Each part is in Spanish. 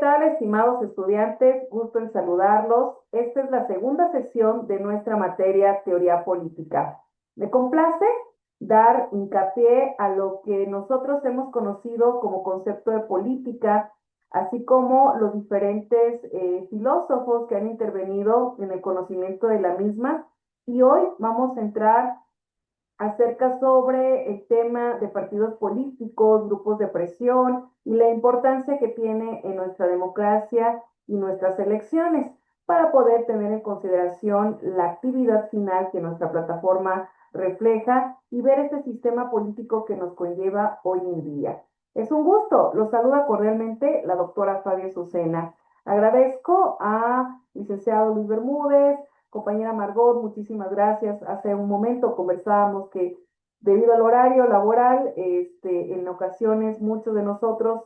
tal, estimados estudiantes? Gusto en saludarlos. Esta es la segunda sesión de nuestra materia Teoría Política. Me complace dar hincapié a lo que nosotros hemos conocido como concepto de política, así como los diferentes filósofos que han intervenido en el conocimiento de la misma. Y hoy vamos a entrar acerca sobre el tema de partidos políticos, grupos de presión y la importancia que tiene en nuestra democracia y nuestras elecciones para poder tener en consideración la actividad final que nuestra plataforma refleja y ver este sistema político que nos conlleva hoy en día. Es un gusto, los saluda cordialmente la doctora Fabia Azucena. Agradezco a licenciado Luis Bermúdez, compañera Margot, muchísimas gracias. Hace un momento conversábamos que debido al horario laboral, en ocasiones muchos de nosotros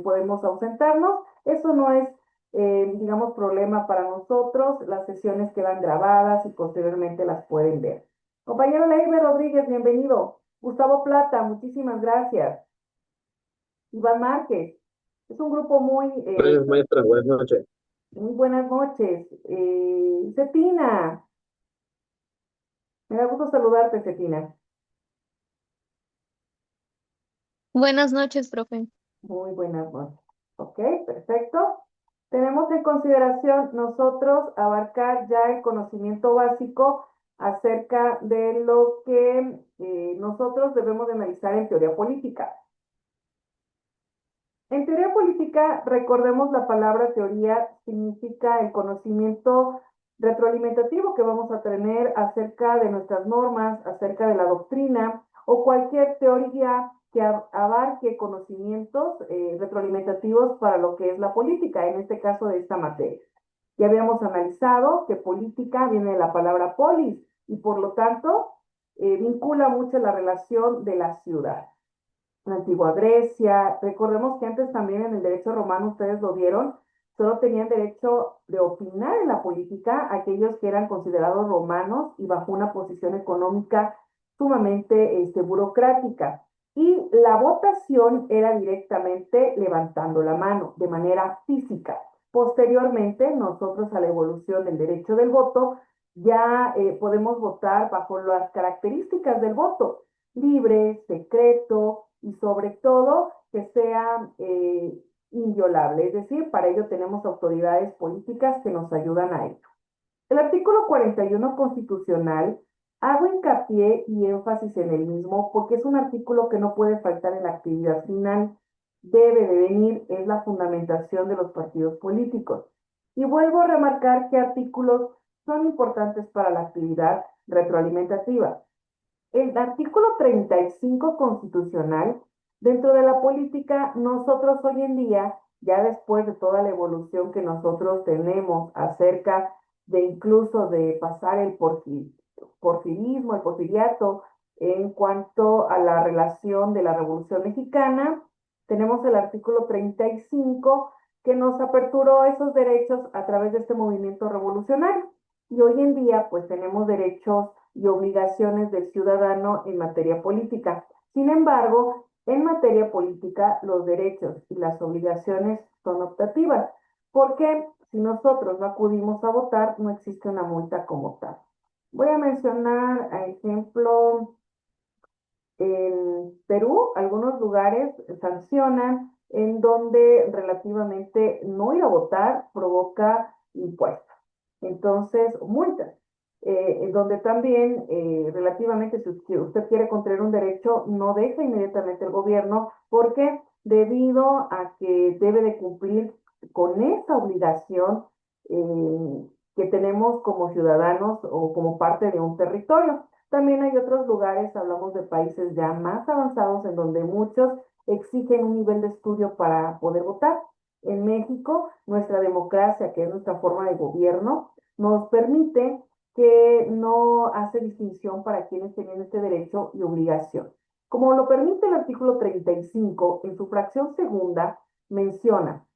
podemos ausentarnos. Eso no es, digamos, problema para nosotros. Las sesiones quedan grabadas y posteriormente las pueden ver. Compañero Leiber Rodríguez, bienvenido. Gustavo Plata, muchísimas gracias. Iván Márquez, es un grupo Gracias, maestra. Buenas noches. muy buenas noches. Cetina, me da gusto saludarte, Cetina. Buenas noches, profe. Muy buenas noches. Ok, perfecto. Tenemos en consideración nosotros abarcar ya el conocimiento básico acerca de lo que nosotros debemos de analizar en teoría política. En teoría política, recordemos la palabra teoría significa el conocimiento retroalimentativo que vamos a tener acerca de nuestras normas, acerca de la doctrina o cualquier teoría que abarque conocimientos retroalimentativos para lo que es la política, en este caso de esta materia. Ya habíamos analizado que política viene de la palabra polis y por lo tanto vincula mucho la relación de la ciudad. La antigua Grecia, recordemos que antes también en el derecho romano, ustedes lo vieron, solo tenían derecho de opinar en la política aquellos que eran considerados romanos y bajo una posición económica sumamente burocrática. Y la votación era directamente levantando la mano, de manera física. Posteriormente, nosotros a la evolución del derecho del voto, ya podemos votar bajo las características del voto, libre, secreto, y sobre todo que sea inviolable, es decir, para ello tenemos autoridades políticas que nos ayudan a ello. El artículo 41 constitucional, hago hincapié y énfasis en el mismo porque es un artículo que no puede faltar en la actividad final, debe de venir, es la fundamentación de los partidos políticos. Y vuelvo a remarcar que artículos son importantes para la actividad retroalimentativa. El artículo 35 constitucional, dentro de la política, nosotros hoy en día, ya después de toda la evolución que nosotros tenemos acerca de incluso de pasar el porfirismo, el porfiriato, en cuanto a la relación de la Revolución Mexicana, tenemos el artículo 35 que nos aperturó esos derechos a través de este movimiento revolucionario. Y hoy en día, pues tenemos derechos y obligaciones del ciudadano en materia política. Sin embargo, en materia política, los derechos y las obligaciones son optativas, porque si nosotros no acudimos a votar, no existe una multa como tal. Voy a mencionar, a ejemplo, en Perú, algunos lugares sancionan en donde relativamente no ir a votar provoca impuestos. Entonces, multas. En donde también relativamente si usted quiere contraer un derecho, no deja inmediatamente el gobierno porque debido a que debe de cumplir con esa obligación que tenemos como ciudadanos o como parte de un territorio. También hay otros lugares, hablamos de países ya más avanzados en donde muchos exigen un nivel de estudio para poder votar. En México, nuestra democracia, que es nuestra forma de gobierno, nos permite que no hace distinción para quienes tienen este derecho y obligación. Como lo permite el artículo 35, en su fracción segunda menciona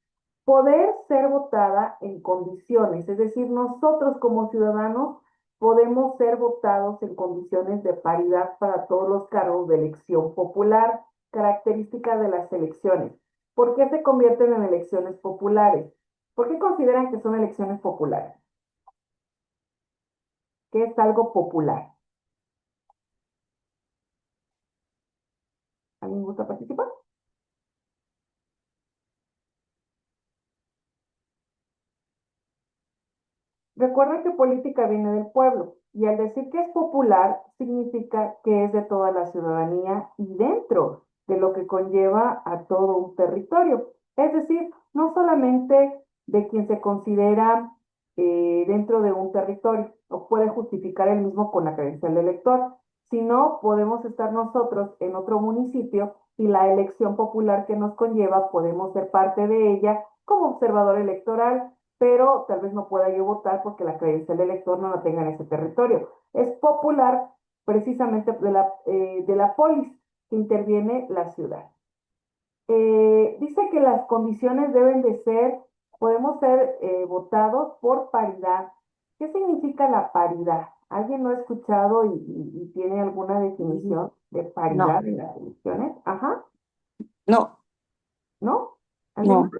poder ser votada en condiciones, es decir, nosotros como ciudadanos podemos ser votados en condiciones de paridad para todos los cargos de elección popular, características de las elecciones. ¿Por qué se convierten en elecciones populares? ¿Por qué consideran que son elecciones populares? ¿Qué es algo popular? ¿Alguien gusta participar? Recuerda que política viene del pueblo y al decir que es popular significa que es de toda la ciudadanía y dentro de lo que conlleva a todo un territorio. Es decir, no solamente de quien se considera dentro de un territorio o puede justificar el mismo con la credencial de elector, sino podemos estar nosotros en otro municipio y la elección popular que nos conlleva podemos ser parte de ella como observador electoral, pero tal vez no pueda yo votar porque la credencial de elector no la tenga en ese territorio. Es popular precisamente de la polis que interviene la ciudad. Dice que las condiciones deben de ser, podemos ser votados por paridad. ¿Qué significa la paridad? ¿Alguien lo ha escuchado y tiene alguna definición de paridad No, en las elecciones? Ajá, no, ¿no? ¿Alguien no. más?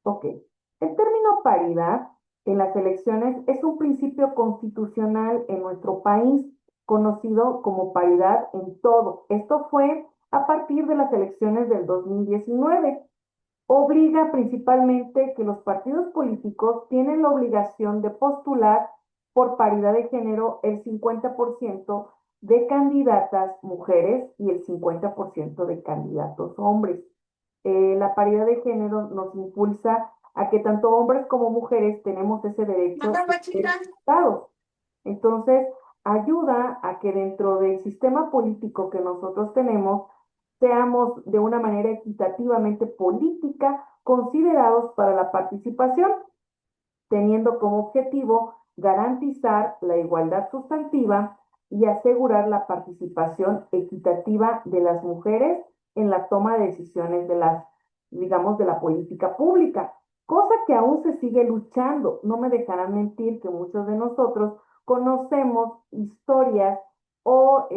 Ok. El término paridad en las elecciones es un principio constitucional en nuestro país, conocido como paridad en todo. Esto fue a partir de las elecciones del 2019. Obliga principalmente que los partidos políticos tienen la obligación de postular por paridad de género el 50% de candidatas mujeres y el 50% de candidatos hombres. La paridad de género nos impulsa a que tanto hombres como mujeres tenemos ese derecho de ser diputados. Entonces, ayuda a que dentro del sistema político que nosotros tenemos, seamos de una manera equitativamente política considerados para la participación, teniendo como objetivo garantizar la igualdad sustantiva y asegurar la participación equitativa de las mujeres en la toma de decisiones de las, digamos, de la política pública, cosa que aún se sigue luchando. No me dejarán mentir que muchos de nosotros conocemos historias o,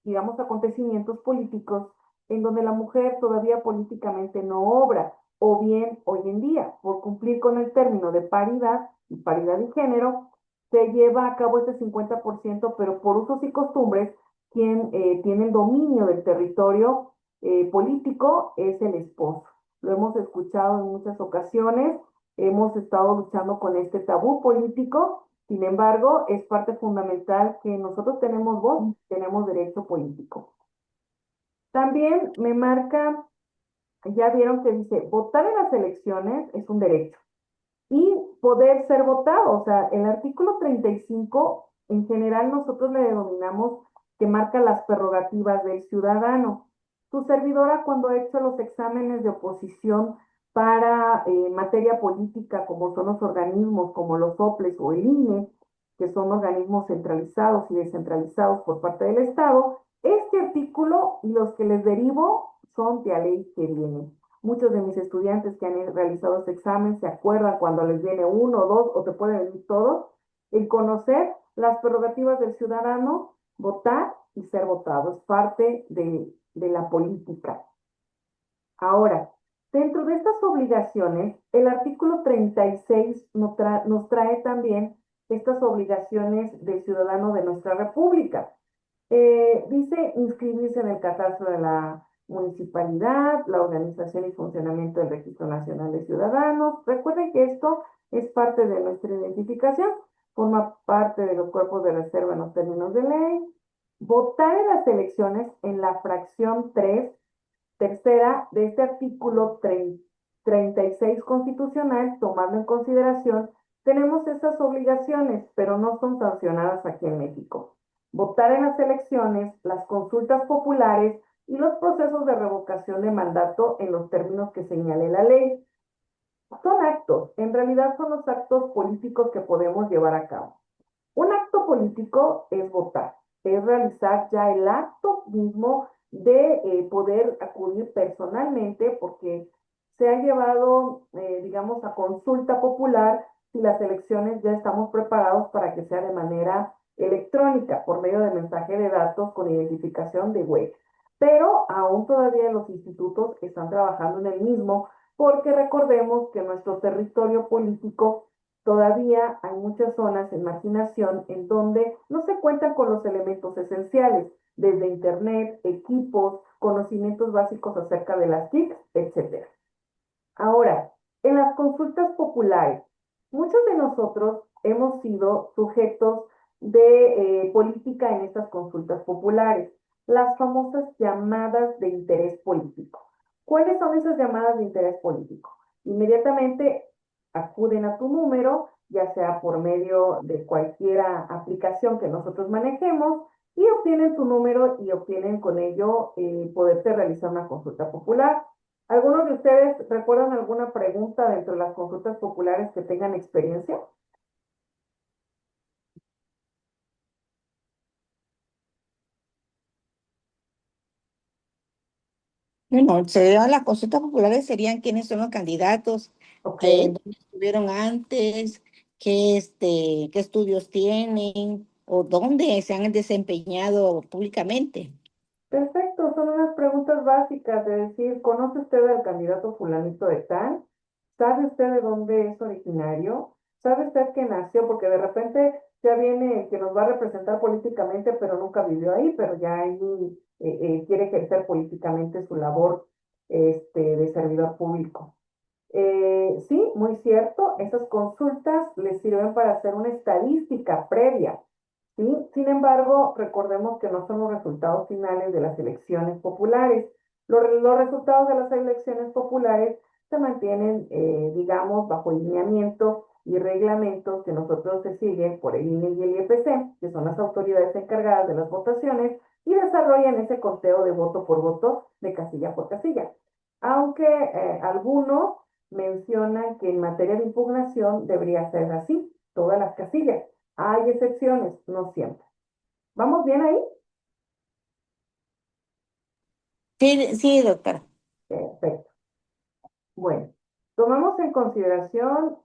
digamos, acontecimientos políticos en donde la mujer todavía políticamente no obra, o bien hoy en día, por cumplir con el término de paridad y paridad de género, se lleva a cabo este 50%, pero por usos y costumbres, quien tiene el dominio del territorio político es el esposo. Lo hemos escuchado en muchas ocasiones, hemos estado luchando con este tabú político, sin embargo, es parte fundamental que nosotros tenemos voz, tenemos derecho político. También me marca, ya vieron que dice, votar en las elecciones es un derecho y poder ser votado. O sea, el artículo 35, en general nosotros le denominamos que marca las prerrogativas del ciudadano. Su servidora, cuando ha hecho los exámenes de oposición para materia política, como son los organismos como los OPLES o el INE, que son organismos centralizados y descentralizados por parte del Estado, este artículo y los que les derivo son de a ley que viene. Muchos de mis estudiantes que han realizado este examen se acuerdan cuando les viene uno, dos o te pueden venir todos, el conocer las prerrogativas del ciudadano, votar y ser votado. Es parte de la política. Ahora, dentro de estas obligaciones, el artículo 36 nos trae también estas obligaciones del ciudadano de nuestra república. Dice inscribirse en el catastro de la municipalidad, la organización y funcionamiento del Registro Nacional de Ciudadanos. Recuerden que esto es parte de nuestra identificación, forma parte de los cuerpos de reserva en los términos de ley. Votar en las elecciones en la fracción 3 tercera de este artículo 36 constitucional, tomando en consideración, tenemos esas obligaciones, pero no son sancionadas aquí en México. Votar en las elecciones, las consultas populares y los procesos de revocación de mandato en los términos que señale la ley. Son actos, en realidad son los actos políticos que podemos llevar a cabo. Un acto político es votar, es realizar ya el acto mismo de poder acudir personalmente porque se ha llevado, digamos, a consulta popular si las elecciones ya estamos preparados para que sea de manera electrónica por medio de mensaje de datos con identificación de web. Pero aún todavía los institutos están trabajando en el mismo porque recordemos que en nuestro territorio político todavía hay muchas zonas en marginación en donde no se cuentan con los elementos esenciales, desde internet, equipos, conocimientos básicos acerca de las TIC, etcétera. Ahora, en las consultas populares, muchos de nosotros hemos sido sujetos de política en estas consultas populares, las famosas llamadas de interés político. ¿Cuáles son esas llamadas de interés político? Inmediatamente acuden a tu número, ya sea por medio de cualquier aplicación que nosotros manejemos, y obtienen tu número y obtienen con ello poderte realizar una consulta popular. ¿Algunos de ustedes recuerdan alguna pregunta dentro de las consultas populares que tengan experiencia? Bueno, las consultas populares serían quiénes son los candidatos, Ok, dónde estuvieron antes, qué estudios tienen o dónde se han desempeñado públicamente. perfecto. Son unas preguntas básicas de decir, ¿conoce usted al candidato fulanito de tal? ¿Sabe usted de dónde es originario? ¿Sabe usted que nació? Porque de repente ya viene el que nos va a representar políticamente, pero nunca vivió ahí, pero ya ahí quiere ejercer políticamente su labor de servidor público. Sí, muy cierto, esas consultas les sirven para hacer una estadística previa, ¿sí? Sin embargo, recordemos que no son los resultados finales de las elecciones populares. Los resultados de las elecciones populares se mantienen, digamos, bajo lineamiento y reglamentos que nosotros se siguen por el INE y el IEPC, que son las autoridades encargadas de las votaciones, y desarrollan ese conteo de voto por voto, de casilla por casilla. Aunque algunos mencionan que en materia de impugnación debería ser así, todas las casillas. Hay excepciones, no siempre. ¿Vamos bien ahí? Sí, sí, doctora. Perfecto. Bueno, tomamos en consideración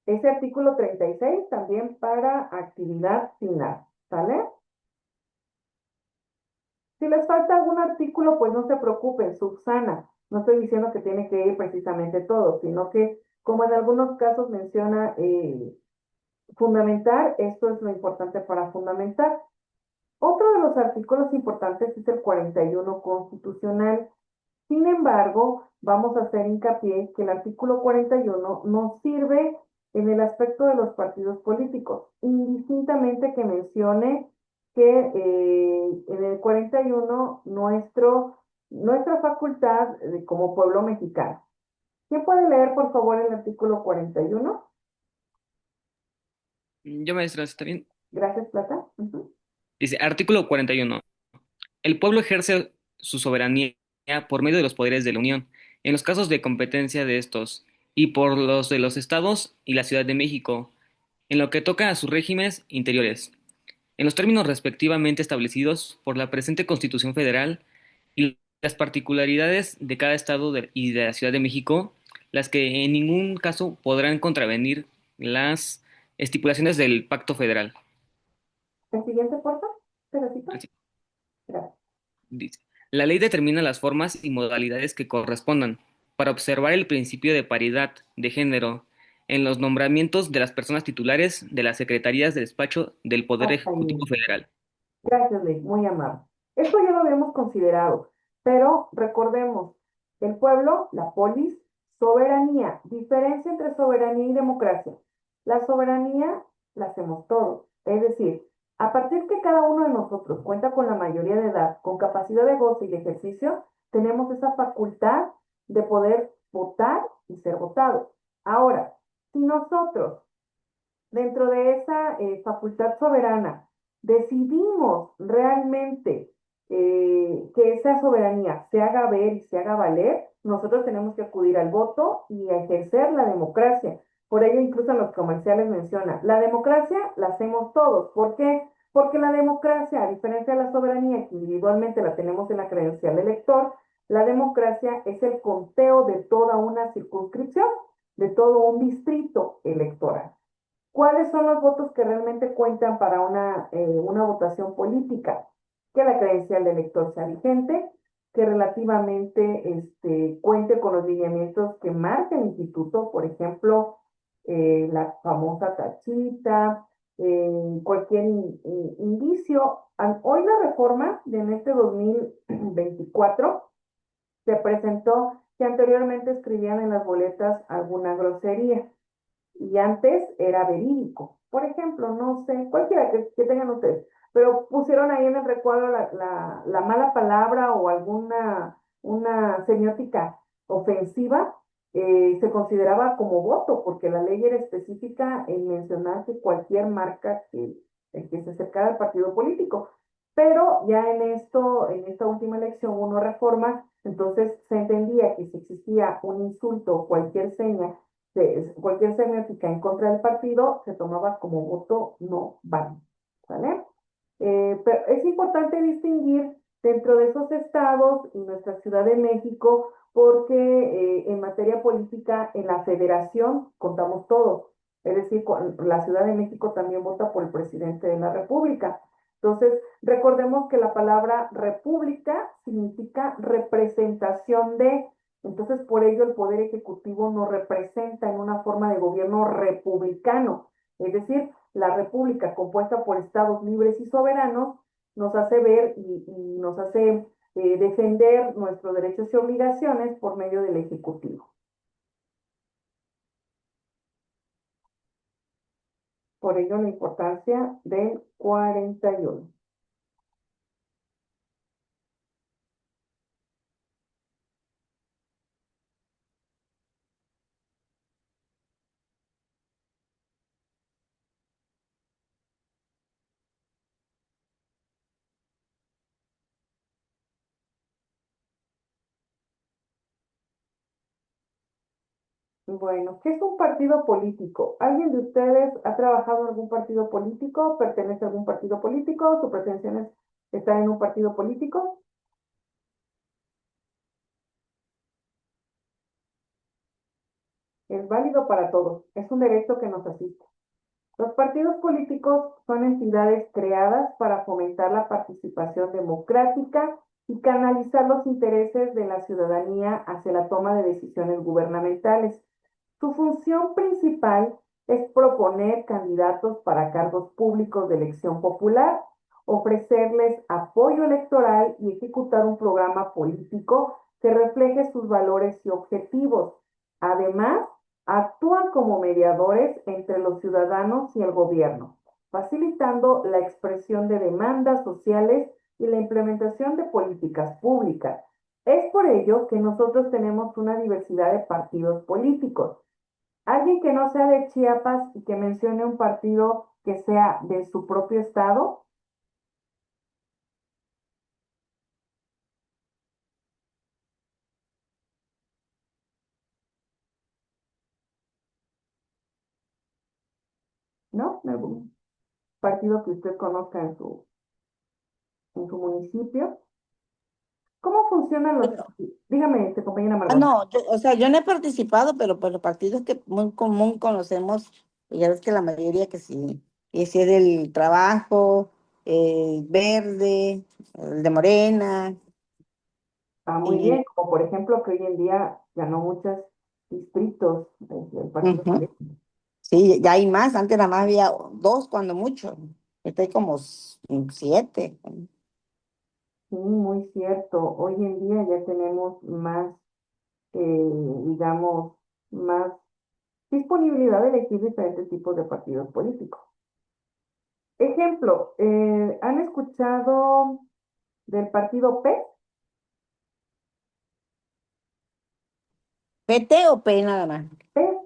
ese artículo 36 también para actividad final, ¿sale? Si les falta algún artículo, pues no se preocupen, subsana. No estoy diciendo que tiene que ir precisamente todo, sino que, como en algunos casos menciona, fundamentar, esto es lo importante para fundamentar. Otro de los artículos importantes es el 41 constitucional. Sin embargo, vamos a hacer hincapié que el artículo 41 nos sirve en el aspecto de los partidos políticos, indistintamente que mencione que en el 41 nuestra facultad como pueblo mexicano. ¿Quién puede leer, por favor, el artículo 41? Yo, maestra, ¿está bien? Gracias, Plata. Ujú. Dice, artículo 41. El pueblo ejerce su soberanía por medio de los poderes de la Unión, en los casos de competencia de estos, y por los de los estados y la Ciudad de México, en lo que toca a sus regímenes interiores, en los términos respectivamente establecidos por la presente Constitución Federal y las particularidades de cada estado y de la Ciudad de México, las que en ningún caso podrán contravenir las estipulaciones del Pacto Federal. El siguiente, por favor, pedacito. Así Gracias. dice. La ley determina las formas y modalidades que correspondan para observar el principio de paridad de género en los nombramientos de las personas titulares de las secretarías de despacho del Poder Hasta Ejecutivo ahí. Federal. Gracias, Ley, muy amable. Esto ya lo habíamos considerado, pero recordemos, el pueblo, la polis, soberanía, diferencia entre soberanía y democracia. La soberanía la hacemos todos, es decir, a partir que cada uno de nosotros cuenta con la mayoría de edad, con capacidad de goce y de ejercicio, tenemos esa facultad de poder votar y ser votados. Ahora, si nosotros dentro de esa facultad soberana, decidimos realmente que esa soberanía se haga ver y se haga valer, nosotros tenemos que acudir al voto y a ejercer la democracia. Por ello, incluso en los comerciales menciona, la democracia la hacemos todos. ¿Por qué? Porque la democracia, a diferencia de la soberanía, que individualmente la tenemos en la credencial elector, la democracia es el conteo de toda una circunscripción. de todo un distrito electoral. ¿Cuáles son los votos que realmente cuentan para una votación política? Que la credencial del elector sea vigente, que relativamente cuente con los lineamientos que marca el instituto, por ejemplo, la famosa tachita, cualquier indicio. Hoy la reforma en este 2024 se presentó que anteriormente escribían en las boletas alguna grosería y antes era verídico. Por ejemplo, no sé, cualquiera que tengan ustedes, pero pusieron ahí en el recuadro la mala palabra o alguna una semiótica ofensiva, se consideraba como voto, porque la ley era específica en mencionar que cualquier marca que se acercara al partido político. Pero ya en esta última elección, hubo una reforma, entonces se entendía que si existía un insulto o cualquier seña cualquier semiótica en contra del partido se tomaba como voto no válido, ¿vale? Pero es importante distinguir dentro de esos estados y nuestra Ciudad de México, porque en materia política, en la federación contamos todos, es decir, la Ciudad de México también vota por el presidente de la República. Entonces, recordemos que la palabra república significa representación de, entonces por ello el Poder Ejecutivo nos representa en una forma de gobierno republicano, es decir, la república compuesta por estados libres y soberanos nos hace ver y nos hace defender nuestros derechos y obligaciones por medio del Ejecutivo. Por ello la importancia del 41. Bueno, ¿qué es un partido político? ¿Alguien de ustedes ha trabajado en algún partido político? ¿Pertenece a algún partido político? ¿Su pretensión es estar en un partido político? Es válido para todos. Es un derecho que nos asiste. Los partidos políticos son entidades creadas para fomentar la participación democrática y canalizar los intereses de la ciudadanía hacia la toma de decisiones gubernamentales. Su función principal es proponer candidatos para cargos públicos de elección popular, ofrecerles apoyo electoral y ejecutar un programa político que refleje sus valores y objetivos. Además, actúan como mediadores entre los ciudadanos y el gobierno, facilitando la expresión de demandas sociales y la implementación de políticas públicas. Es por ello que nosotros tenemos una diversidad de partidos políticos. Alguien que no sea de Chiapas y que mencione un partido que sea de su propio estado, ¿no? Algún partido que usted conozca en su municipio. ¿Cómo funcionan los Bueno, partidos? Dígame, compañera Margot. no, o sea, yo no he participado, pero pues los partidos que muy común conocemos, pues ya ves que la mayoría que sí es del Trabajo, Verde, el de Morena, Ah, muy y bien, como por ejemplo que hoy en día ganó muchos distritos del partido ujú, político. sí, ya hay más, antes nada más había dos cuando mucho, ahorita hay como 7. Sí, muy cierto. Hoy en día ya tenemos más, digamos, más disponibilidad de elegir diferentes tipos de partidos políticos. Ejemplo, ¿han escuchado del partido P? ¿PT o P nada más? P,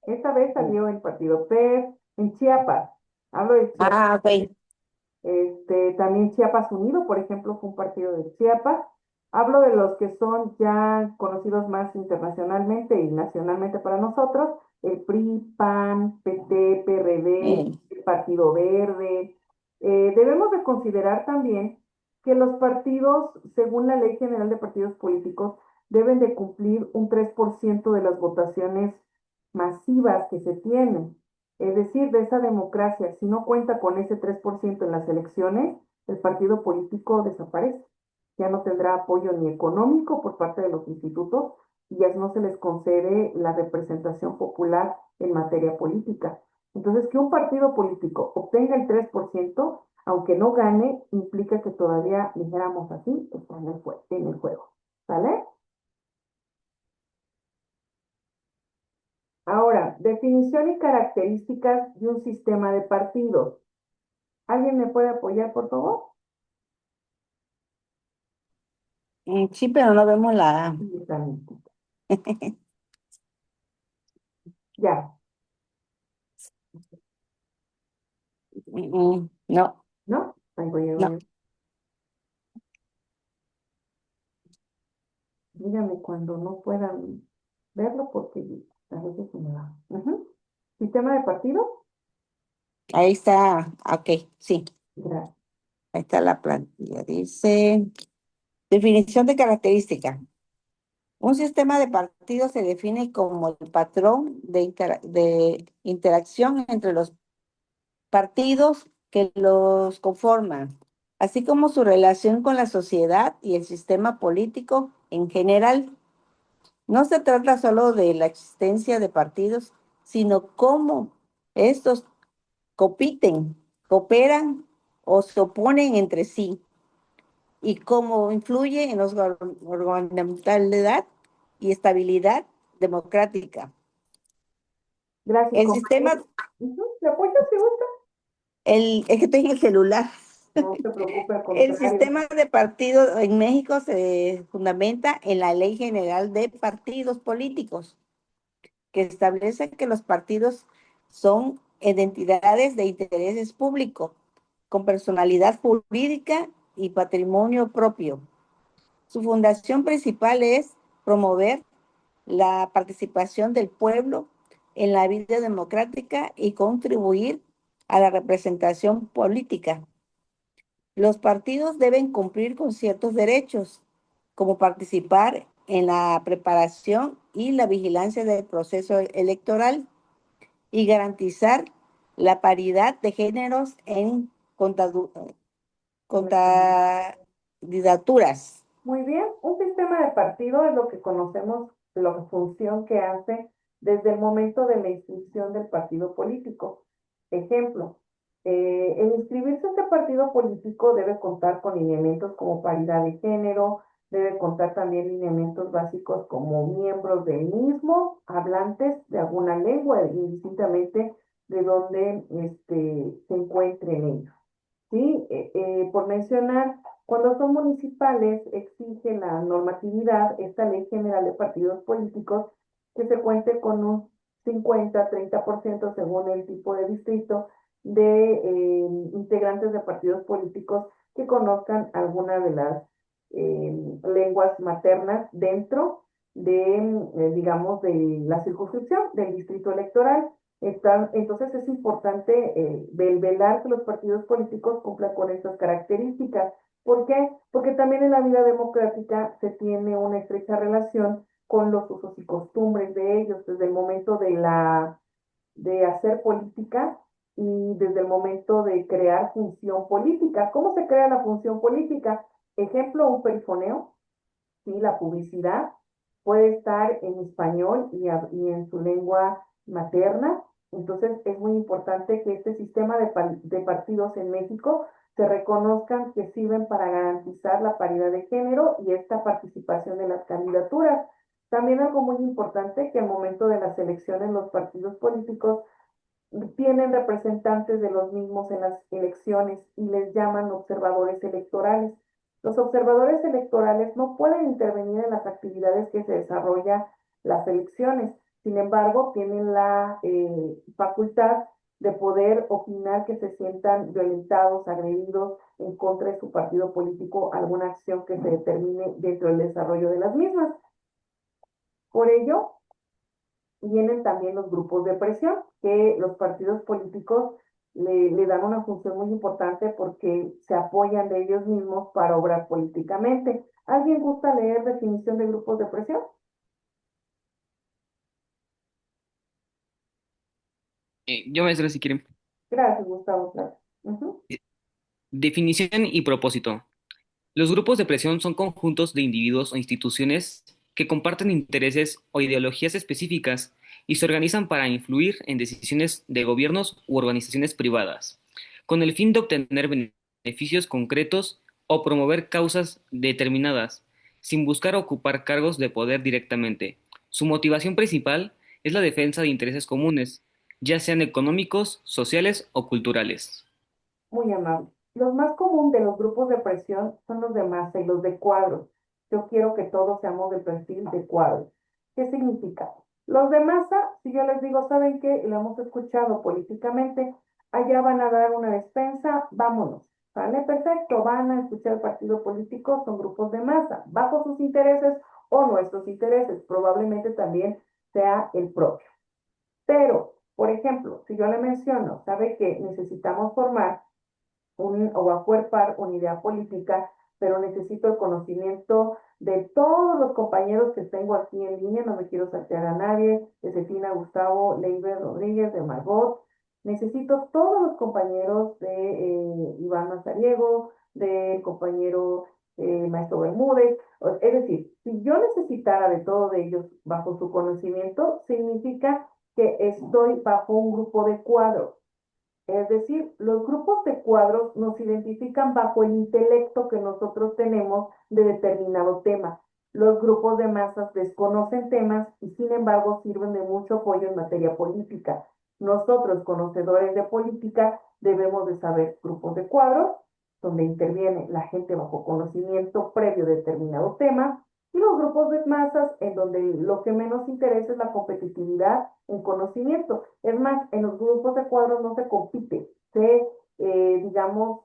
esta vez salió el partido P en Chiapas. Hablo de Chiapas. Ah, ok. También Chiapas Unido, por ejemplo, fue un partido de Chiapas. Hablo de los que son ya conocidos más internacionalmente y nacionalmente para nosotros, el PRI, PAN, PT, PRD, Eh, el Partido Verde. Debemos de considerar también que los partidos, según la Ley General de Partidos Políticos, deben de cumplir un 3% de las votaciones masivas que se tienen. Es decir, de esa democracia, si no cuenta con ese 3% en las elecciones, el partido político desaparece. Ya no tendrá apoyo ni económico por parte de los institutos y ya no se les concede la representación popular en materia política. Entonces, que un partido político obtenga el 3%, aunque no gane, implica que todavía, dijéramos así, está en el juego. ¿Sale? Ahora, definición y características de un sistema de partidos. ¿Alguien me puede apoyar, por favor? Sí, pero no vemos la... Sí, está bien. Ya, No, ¿no? Ahí voy, no. dígame cuando no puedan verlo porque a veces se me va. Ujú. ¿Sistema de partido? Ahí está, ok, sí, Gracias. ahí está la plantilla. Dice, definición de característica. Un sistema de partidos se define como el patrón de interacción entre los partidos que los conforman, así como su relación con la sociedad y el sistema político en general. No se trata solo de la existencia de partidos, sino cómo estos compiten, cooperan o se oponen entre sí y cómo influye en la gobernabilidad y estabilidad democrática. Gracias, El compañero. sistema, ¿Le apoyo si gusta? es que estoy en el celular. No se preocupe, al El contrario. sistema de partidos en México se fundamenta en la Ley General de Partidos Políticos, que establece que los partidos son entidades de intereses públicos, con personalidad jurídica y patrimonio propio. Su fundación principal es promover la participación del pueblo en la vida democrática y contribuir a la representación política. Los partidos deben cumplir con ciertos derechos, como participar en la preparación y la vigilancia del proceso electoral y garantizar la paridad de géneros en candidaturas. Muy bien, un sistema de partido es lo que conocemos, la función que hace desde el momento de la inscripción del partido político. Ejemplo, el inscribirse a este partido político debe contar con lineamientos como paridad de género, debe contar también lineamientos básicos como miembros del mismo, hablantes de alguna lengua, indistintamente de dónde se encuentren ellos. Sí, por mencionar, cuando son municipales, exige la normatividad, esta ley general de partidos políticos, que se cuente con un 50-30% según el tipo de distrito de integrantes de partidos políticos que conozcan alguna de las lenguas maternas dentro de, digamos, de la circunscripción del distrito electoral. Entonces es importante velar que los partidos políticos cumplan con estas características. ¿Por qué? Porque también en la vida democrática se tiene una estrecha relación con los usos y costumbres de ellos, desde el momento de hacer política y desde el momento de crear función política. ¿Cómo se crea la función política? Ejemplo, un perifoneo, ¿sí? La publicidad puede estar en español y en su lengua materna. Entonces es muy importante que este sistema de partidos en México se reconozcan que sirven para garantizar la paridad de género y esta participación de las candidaturas. También algo muy importante que al momento de las elecciones los partidos políticos tienen representantes de los mismos en las elecciones y les llaman observadores electorales. Los observadores electorales no pueden intervenir en las actividades que se desarrollan las elecciones, sin embargo, tienen la facultad de poder opinar que se sientan violentados, agredidos en contra de su partido político, alguna acción que se determine dentro del desarrollo de las mismas. Por ello, vienen también los grupos de presión, que los partidos políticos le dan una función muy importante porque se apoyan de ellos mismos para obrar políticamente. ¿Alguien gusta leer definición de grupos de presión? Yo, maestra, si quieren. Gracias, Gustavo. Claro. Ujú. Definición y propósito. Los grupos de presión son conjuntos de individuos o instituciones que comparten intereses o ideologías específicas y se organizan para influir en decisiones de gobiernos u organizaciones privadas, con el fin de obtener beneficios concretos o promover causas determinadas, sin buscar ocupar cargos de poder directamente. Su motivación principal es la defensa de intereses comunes, ya sean económicos, sociales o culturales. Muy amable. Los más comunes de los grupos de presión son los de masa y los de cuadros. Yo quiero que todos seamos del perfil de cuadros. ¿Qué significa? Los de masa, si yo les digo, ¿saben qué? Y lo hemos escuchado políticamente, allá van a dar una despensa, vámonos. ¿Sale? Perfecto, van a escuchar el partido político, son grupos de masa, bajo sus intereses o nuestros intereses, probablemente también sea el propio. Pero, por ejemplo, si yo le menciono, ¿sabe que necesitamos formar o acuerpar una idea política, pero necesito el conocimiento de todos los compañeros que tengo aquí en línea, no me quiero saltear a nadie, de Cefina, Gustavo, Leiber Rodríguez, de Margot, necesito todos los compañeros de Iván Mazariego, del compañero Maestro Bermúdez, es decir, si yo necesitara de todos ellos bajo su conocimiento, significa que estoy bajo un grupo de cuadros. Es decir, los grupos de cuadros nos identifican bajo el intelecto que nosotros tenemos de determinado tema. Los grupos de masas desconocen temas y sin embargo sirven de mucho apoyo en materia política. Nosotros, conocedores de política, debemos de saber grupos de cuadros, donde interviene la gente bajo conocimiento previo de determinado tema, y los grupos de masas, en donde lo que menos interesa es la competitividad en conocimiento. Es más, en los grupos de cuadros no se compite, digamos,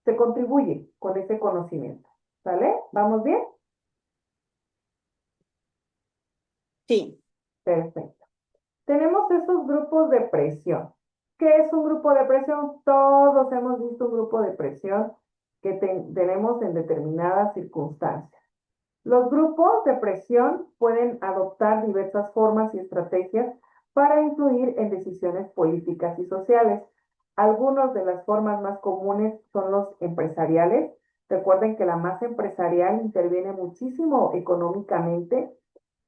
se contribuye con ese conocimiento. ¿Sale? ¿Vamos bien? Sí, Perfecto. Tenemos esos grupos de presión. ¿Qué es un grupo de presión? Todos hemos visto un grupo de presión que tenemos en determinadas circunstancias. Los grupos de presión pueden adoptar diversas formas y estrategias para influir en decisiones políticas y sociales. Algunas de las formas más comunes son los empresariales. Recuerden que la masa empresarial interviene muchísimo económicamente,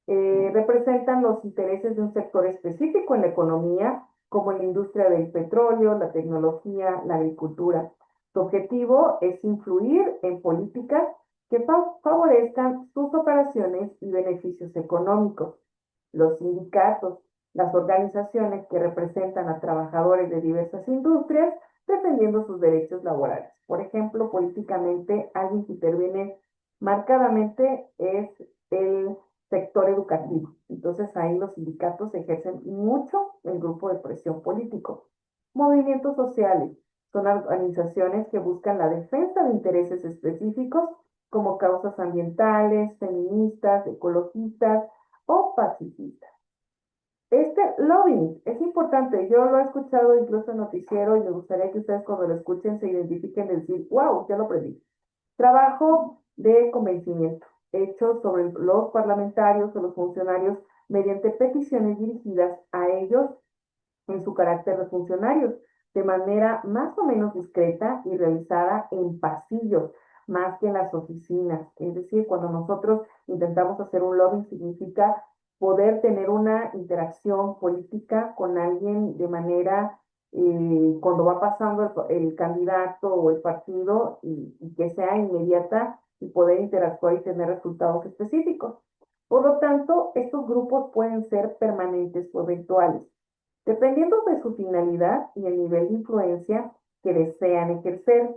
representan los intereses de un sector específico en la economía, como en la industria del petróleo, la tecnología, la agricultura. Su objetivo es influir en políticas que favorezcan sus operaciones y beneficios económicos. Los sindicatos, las organizaciones que representan a trabajadores de diversas industrias, defendiendo sus derechos laborales. Por ejemplo, políticamente, alguien que interviene marcadamente es el sector educativo. Entonces ahí los sindicatos ejercen mucho el grupo de presión político. Movimientos sociales son organizaciones que buscan la defensa de intereses específicos como causas ambientales, feministas, ecologistas o pacifistas. Este lobbying es importante, yo lo he escuchado incluso en noticiero y me gustaría que ustedes cuando lo escuchen se identifiquen y decir, wow, ya lo aprendí. Trabajo de convencimiento hecho sobre los parlamentarios o los funcionarios mediante peticiones dirigidas a ellos en su carácter de funcionarios, de manera más o menos discreta y realizada en pasillos, más que en las oficinas. Es decir, cuando nosotros intentamos hacer un lobbying, significa poder tener una interacción política con alguien de manera, cuando va pasando el candidato o el partido, y que sea inmediata y poder interactuar y tener resultados específicos. Por lo tanto, estos grupos pueden ser permanentes o eventuales, dependiendo de su finalidad y el nivel de influencia que desean ejercer.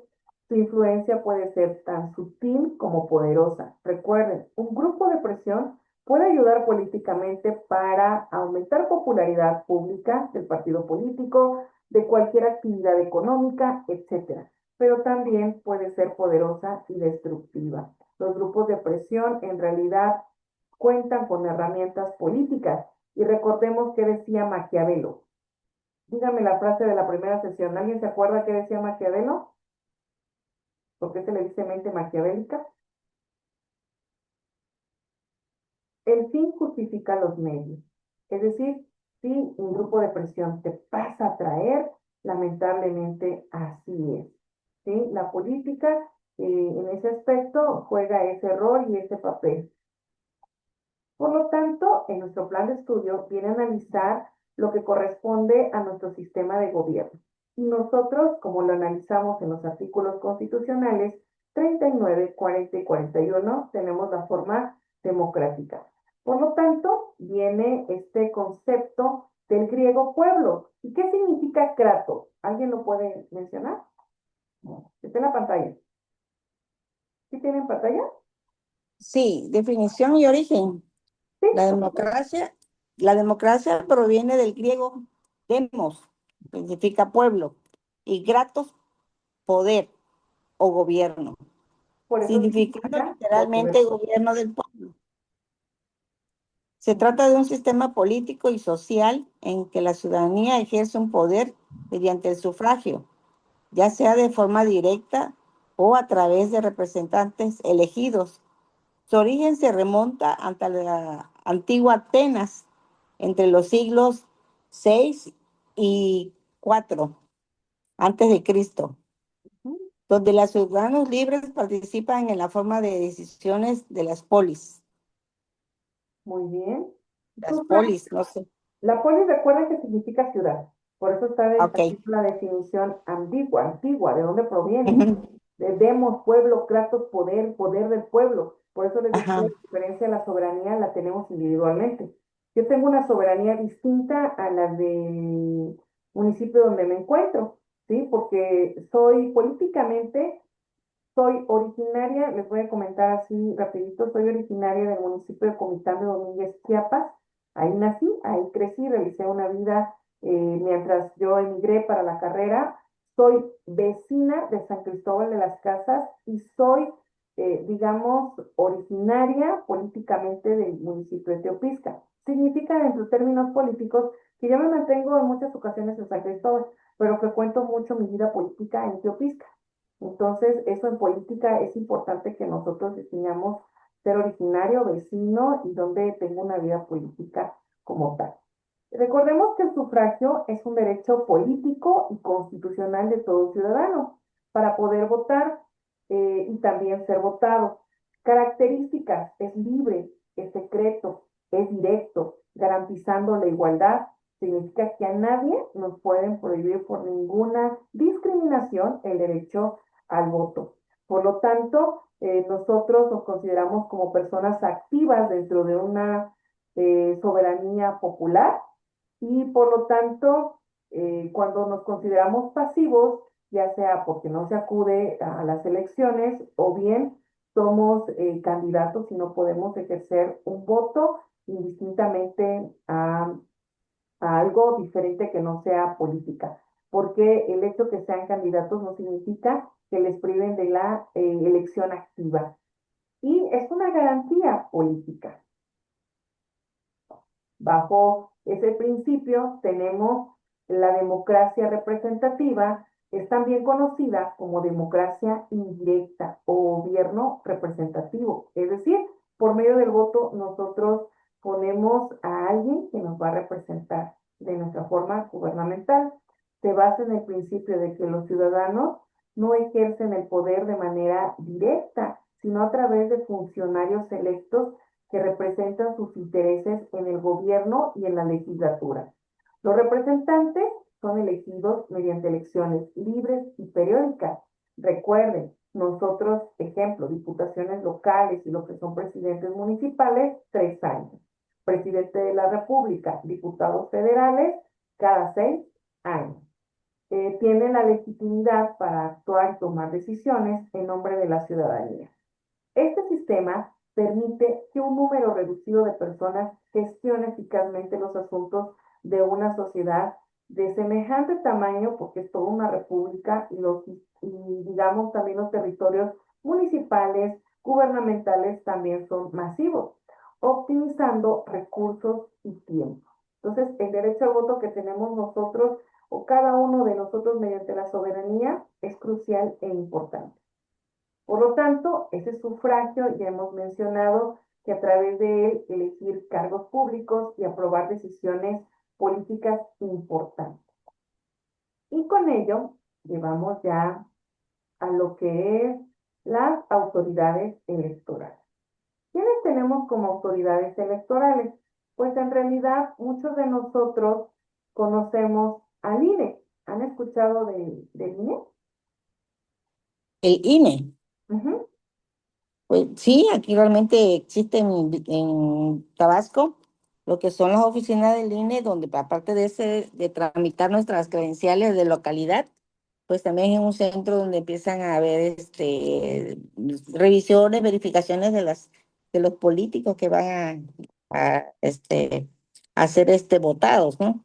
Su influencia puede ser tan sutil como poderosa. Recuerden, un grupo de presión puede ayudar políticamente para aumentar popularidad pública del partido político, de cualquier actividad económica, etcétera. Pero también puede ser poderosa y destructiva. Los grupos de presión en realidad cuentan con herramientas políticas. Y recordemos qué decía Maquiavelo. Dígame la frase de la primera sesión. ¿Alguien se acuerda qué decía Maquiavelo? ¿Por qué se le dice mente maquiavélica? el fin justifica los medios. Es decir, si un grupo de presión te pasa a traer, lamentablemente así es. ¿Sí? La política en ese aspecto juega ese rol y ese papel. Por lo tanto, en nuestro plan de estudio viene a analizar lo que corresponde a nuestro sistema de gobierno. Y nosotros, como lo analizamos en los artículos constitucionales 39, 40 y 41, tenemos la forma democrática. Por lo tanto, viene este concepto del griego pueblo. ¿Y qué significa kratos? ¿Alguien lo puede mencionar? Está en la pantalla. ¿Sí tienen pantalla? Sí, definición y origen. Sí. La democracia proviene del griego demos, que significa pueblo, y kratos, poder o gobierno, Por eso significando significa poder. literalmente gobierno del pueblo. Se trata de un sistema político y social en que la ciudadanía ejerce un poder mediante el sufragio, ya sea de forma directa o a través de representantes elegidos. Su origen se remonta ante la antigua Atenas, entre los siglos 6 y 4 antes de Cristo, donde los ciudadanos libres participan en la forma de decisiones de las polis. Muy bien. Las polis, no sé. La polis recuerda que significa ciudad. Por eso está Ok. aquí la definición antigua, ¿de dónde proviene? Ujú. De demos, pueblo, kratos, poder, poder del pueblo. Por eso les decía, Ajá. la diferencia de la soberanía la tenemos individualmente. Yo tengo una soberanía distinta a la del municipio donde me encuentro, ¿sí? Porque soy políticamente, soy originaria, les voy a comentar así rapidito, soy originaria del municipio de Comitán de Domínguez, Chiapas. Ahí nací, ahí crecí, realicé una vida mientras yo emigré para la carrera. Soy vecina de San Cristóbal de las Casas y soy, digamos, originaria políticamente del municipio de Teopisca. Significa, en sus términos políticos, que yo me mantengo en muchas ocasiones en San Cristóbal, pero frecuento mucho mi vida política en Teopisca. Entonces, eso en política es importante que nosotros distingamos ser originario, vecino y donde tengo una vida política como tal. Recordemos que el sufragio es un derecho político y constitucional de todo ciudadano para poder votar y también ser votado. Características: es libre, es secreto, es directo, garantizando la igualdad. Significa que a nadie nos pueden prohibir por ninguna discriminación el derecho al voto. Por lo tanto, nosotros nos consideramos como personas activas dentro de una soberanía popular y por lo tanto, cuando nos consideramos pasivos, ya sea porque no se acude a las elecciones o bien somos candidatos y no podemos ejercer un voto indistintamente a algo diferente que no sea política, porque el hecho que sean candidatos no significa que les priven de la elección activa. Y es una garantía política. Bajo ese principio tenemos la democracia representativa, es también conocida como democracia indirecta o gobierno representativo. Es decir, por medio del voto nosotros ponemos a alguien que nos va a representar de nuestra forma gubernamental. Se basa en el principio de que los ciudadanos no ejercen el poder de manera directa, sino a través de funcionarios electos que representan sus intereses en el gobierno y en la legislatura. Los representantes son elegidos mediante elecciones libres y periódicas. Recuerden, nosotros, ejemplo, diputaciones locales y los que son presidentes municipales, 3 años. Presidente de la República, diputados federales, cada 6 años. Tienen la legitimidad para actuar y tomar decisiones en nombre de la ciudadanía. Este sistema permite que un número reducido de personas gestione eficazmente los asuntos de una sociedad de semejante tamaño, porque es toda una república y digamos también los territorios municipales, gubernamentales también son masivos, optimizando recursos y tiempo. Entonces, el derecho al voto que tenemos nosotros o cada uno de nosotros mediante la soberanía es crucial e importante. Por lo tanto, ese sufragio ya hemos mencionado que a través de él elegir cargos públicos y aprobar decisiones políticas importantes. Y con ello llevamos ya a lo que es las autoridades electorales. ¿Quiénes tenemos como autoridades electorales? Pues en realidad muchos de nosotros conocemos al INE. ¿Han escuchado del INE? El INE. Ujú. Pues sí, aquí realmente existe en Tabasco lo que son las oficinas del INE, donde aparte de tramitar nuestras credenciales de localidad, pues también es un centro donde empiezan a haber revisiones, verificaciones de los políticos que van a ser votados, ¿no?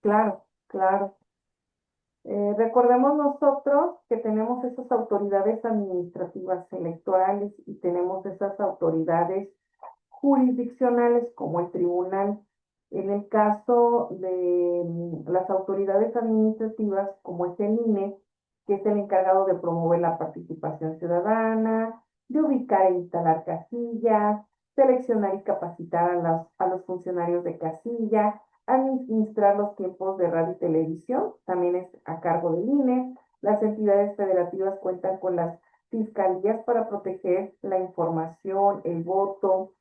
Claro, claro. Recordemos nosotros que tenemos esas autoridades administrativas electorales y tenemos esas autoridades jurisdiccionales como el tribunal. En el caso de las autoridades administrativas, como es el INE, que es el encargado de promover la participación ciudadana, de ubicar e instalar casillas, seleccionar y capacitar a los funcionarios de casilla, administrar los tiempos de radio y televisión, también es a cargo del INE. Las entidades federativas cuentan con las fiscalías para proteger la información, el voto,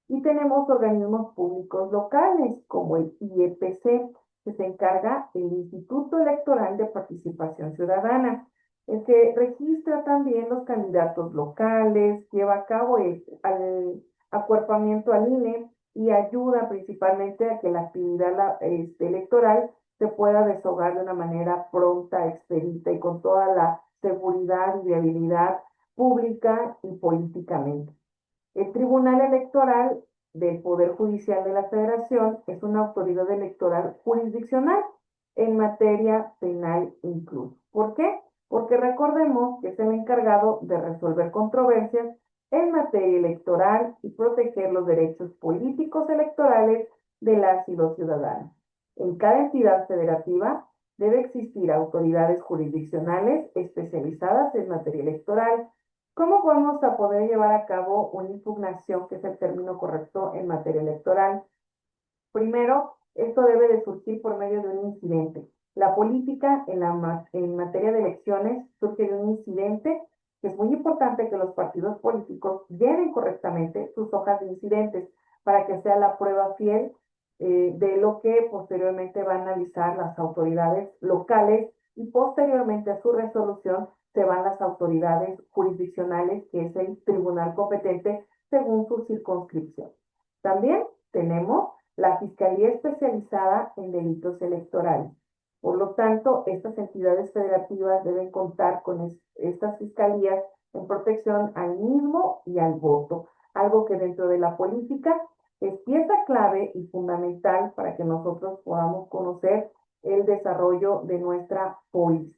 y tenemos organismos públicos locales como el IEPC, que se encarga del Instituto Electoral de Participación Ciudadana, el que registra también los candidatos locales, lleva a cabo el acuerpamiento al INE y ayuda principalmente a que la actividad electoral se pueda deshogar de una manera pronta, expedita y con toda la seguridad y viabilidad pública y políticamente. El Tribunal Electoral del Poder Judicial de la Federación es una autoridad electoral jurisdiccional en materia penal incluso. ¿Por qué? Porque recordemos que es el encargado de resolver controversias en materia electoral y proteger los derechos políticos electorales de las y los ciudadanos. En cada entidad federativa debe existir autoridades jurisdiccionales especializadas en materia electoral. ¿Cómo vamos a poder llevar a cabo una impugnación, que es el término correcto en materia electoral? Primero, esto debe de surgir por medio de un incidente. La política en materia de elecciones surge de un incidente, que es muy importante que los partidos políticos lleven correctamente sus hojas de incidentes para que sea la prueba fiel de lo que posteriormente van a analizar las autoridades locales y posteriormente a su resolución se van las autoridades jurisdiccionales, que es el tribunal competente según su circunscripción. También tenemos la Fiscalía Especializada en Delitos Electorales. Por lo tanto, estas entidades federativas deben contar con estas fiscalías en protección al mismo y al voto, algo que dentro de la política es pieza clave y fundamental para que nosotros podamos conocer el desarrollo de nuestra política.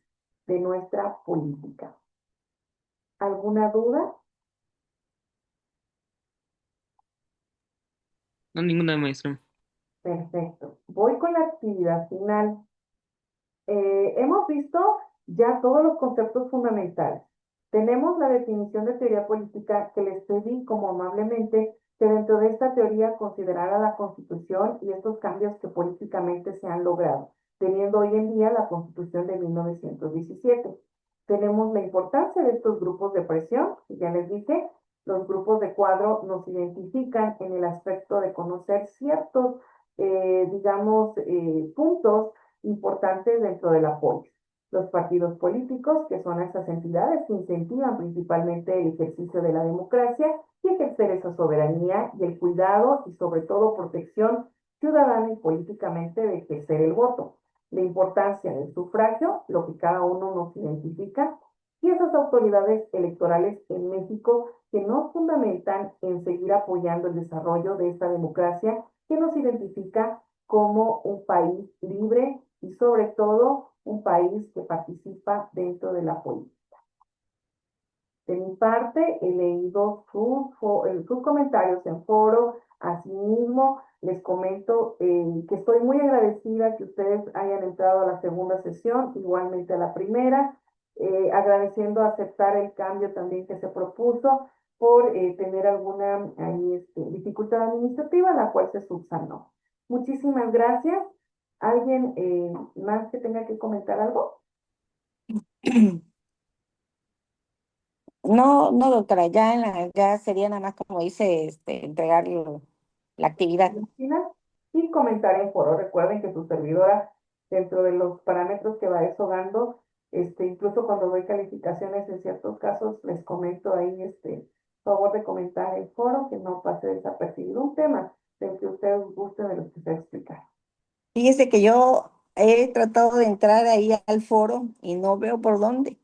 ¿Alguna duda? No, ninguna, maestro. Perfecto. Voy con la actividad final. Hemos visto ya todos los conceptos fundamentales. Tenemos la definición de teoría política, que les pedí como amablemente que dentro de esta teoría considerara la Constitución y estos cambios que políticamente se han logrado, teniendo hoy en día la Constitución de 1917. Tenemos la importancia de estos grupos de presión, que ya les dije. Los grupos de cuadro nos identifican en el aspecto de conocer ciertos, puntos importantes dentro de la polis. Los partidos políticos, que son esas entidades que incentivan principalmente el ejercicio de la democracia y ejercer esa soberanía y el cuidado y sobre todo protección ciudadana y políticamente de ejercer el voto. La importancia del sufragio, lo que cada uno nos identifica, y esas autoridades electorales en México que nos fundamentan en seguir apoyando el desarrollo de esta democracia que nos identifica como un país libre y sobre todo un país que participa dentro de la política. De mi parte, he leído sus comentarios en foro. Asimismo, les comento que estoy muy agradecida que ustedes hayan entrado a la segunda sesión, igualmente a la primera, agradeciendo aceptar el cambio también que se propuso. por tener alguna ahí, dificultad administrativa, la cual se subsanó. Muchísimas gracias. ¿Alguien más que tenga que comentar algo? No, no, doctora, ya sería nada más como dice, entregar la actividad. Final y comentar en foro. Recuerden que su servidora, dentro de los parámetros que va dando, incluso cuando doy calificaciones en ciertos casos, les comento ahí, favor de comentar en foro, que no pase desapercibido un tema del que ustedes gusten de lo que se explicar. Fíjese que yo he tratado de entrar ahí al foro y no veo por dónde.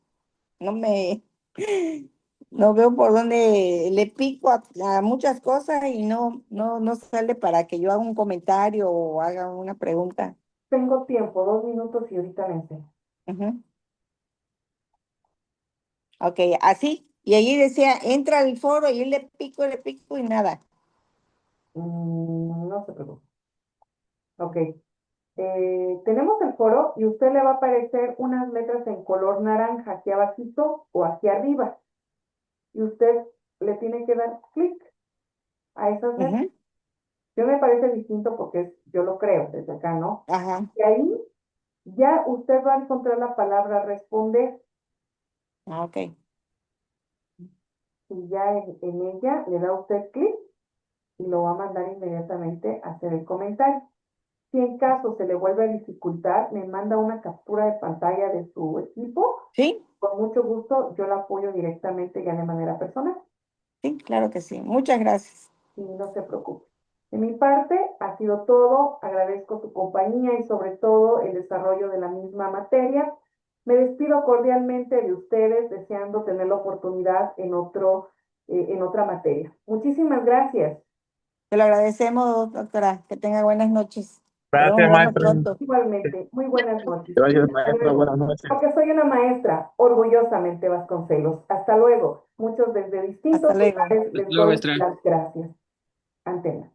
No me, no veo por dónde le pico a muchas cosas y no sale para que yo haga un comentario o haga una pregunta. Tengo tiempo, 2 minutos y ahorita vence. Ujú. Ok, así. Y allí decía, entra al foro y yo le pico y nada. No se preocupe. Ok. Tenemos el foro y usted le va a aparecer unas letras en color naranja aquí abajito o aquí arriba. Y usted le tiene que dar clic a esas letras. Ujú. Yo me parece distinto porque yo lo creo desde acá, ¿no? Ajá, Y ahí ya usted va a encontrar la palabra responder ok. y ya en ella le da usted clic y lo va a mandar inmediatamente a hacer el comentario. Si en caso se le vuelve a dificultar, me manda una captura de pantalla de su equipo. Sí, Con mucho gusto, yo la apoyo directamente ya de manera personal. sí, claro que sí. Muchas gracias. Y no se preocupe. De mi parte, ha sido todo. Agradezco su compañía y sobre todo el desarrollo de la misma materia. Me despido cordialmente de ustedes, deseando tener la oportunidad en otra materia. Muchísimas gracias. Te lo agradecemos, doctora. Que tenga buenas noches. Gracias, Esperemos vernos maestra. pronto. Igualmente, muy buenas noches. Gracias, Hasta maestra. luego. Buenas noches. Porque soy una maestra, orgullosamente Vasconcelos. Hasta luego. Muchos desde Hasta distintos luego. lugares les Luego, doy maestra. las gracias. Antena.